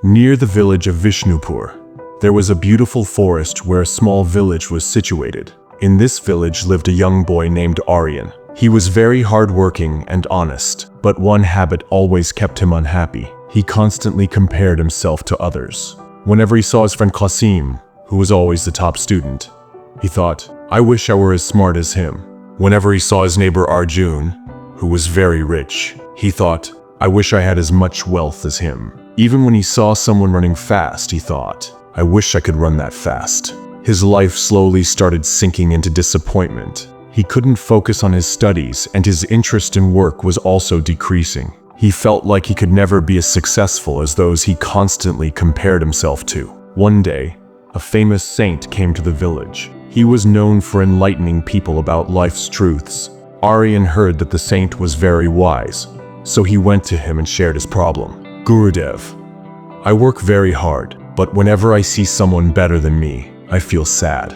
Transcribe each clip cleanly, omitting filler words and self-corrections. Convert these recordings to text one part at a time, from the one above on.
Near the village of Vishnupur, there was a beautiful forest where a small village was situated. In this village lived a young boy named Aryan. He was very hardworking and honest, but one habit always kept him unhappy. He constantly compared himself to others. Whenever he saw his friend Qasim, who was always the top student, he thought, "I wish I were as smart as him." Whenever he saw his neighbor Arjun, who was very rich, he thought, "I wish I had as much wealth as him." Even when he saw someone running fast, he thought, "I wish I could run that fast." His life slowly started sinking into disappointment. He couldn't focus on his studies, and his interest in work was also decreasing. He felt like he could never be as successful as those he constantly compared himself to. One day, a famous saint came to the village. He was known for enlightening people about life's truths. Aryan heard that the saint was very wise, so he went to him and shared his problem. "Gurudev, I work very hard, but whenever I see someone better than me, I feel sad.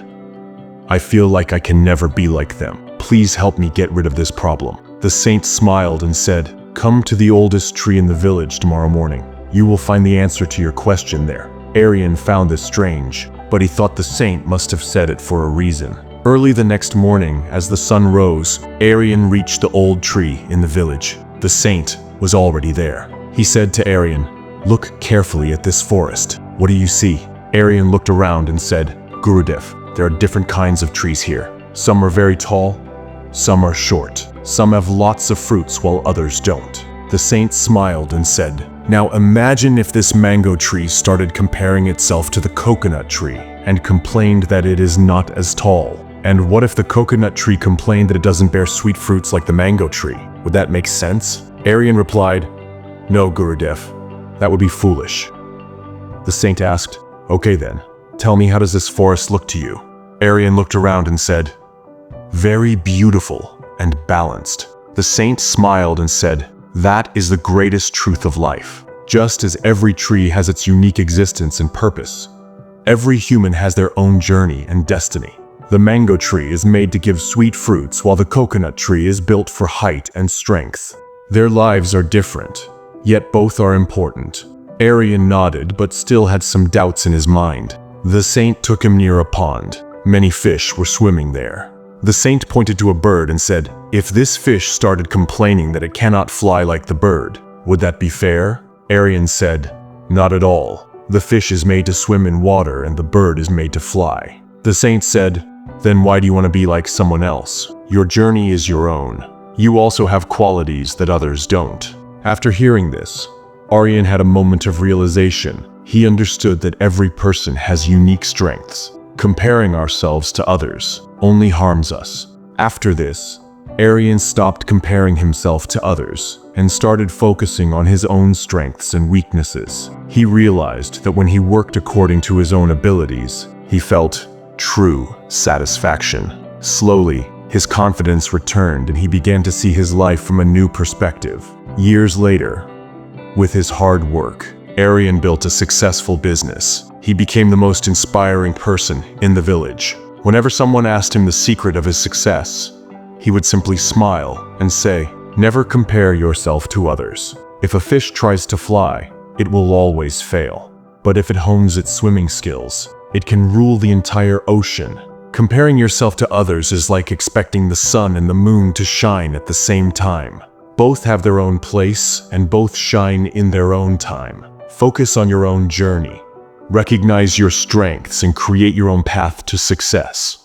I feel like I can never be like them. Please help me get rid of this problem." The saint smiled and said, "Come to the oldest tree in the village tomorrow morning. You will find the answer to your question there." Aryan found this strange, but he thought the saint must have said it for a reason. Early the next morning, as the sun rose, Aryan reached the old tree in the village. The saint was already there. He said to Aryan, "Look carefully at this forest. What do you see?" Aryan looked around and said, "Gurudev, there are different kinds of trees here. Some are very tall, some are short. Some have lots of fruits while others don't." The saint smiled and said, "Now imagine if this mango tree started comparing itself to the coconut tree and complained that it is not as tall. And what if the coconut tree complained that it doesn't bear sweet fruits like the mango tree? Would that make sense?" Aryan replied, "No, Gurudev, that would be foolish." The saint asked, "Okay then, tell me, how does this forest look to you?" Aryan looked around and said, "Very beautiful and balanced." The saint smiled and said, "That is the greatest truth of life. Just as every tree has its unique existence and purpose, every human has their own journey and destiny. The mango tree is made to give sweet fruits, while the coconut tree is built for height and strength. Their lives are different, yet both are important." Aryan nodded, but still had some doubts in his mind. The saint took him near a pond. Many fish were swimming there. The saint pointed to a bird and said, "If this fish started complaining that it cannot fly like the bird, would that be fair?" Aryan said, "Not at all. The fish is made to swim in water and the bird is made to fly." The saint said, "Then why do you want to be like someone else? Your journey is your own. You also have qualities that others don't." After hearing this, Aryan had a moment of realization. He understood that every person has unique strengths. Comparing ourselves to others only harms us. After this, Aryan stopped comparing himself to others and started focusing on his own strengths and weaknesses. He realized that when he worked according to his own abilities, he felt true satisfaction. Slowly, his confidence returned and he began to see his life from a new perspective. Years later, with his hard work, Aryan built a successful business. He became the most inspiring person in the village. Whenever someone asked him the secret of his success, he would simply smile and say, "Never compare yourself to others. If a fish tries to fly, it will always fail. But if it hones its swimming skills, it can rule the entire ocean." Comparing yourself to others is like expecting the sun and the moon to shine at the same time. Both have their own place and both shine in their own time. Focus on your own journey. Recognize your strengths and create your own path to success.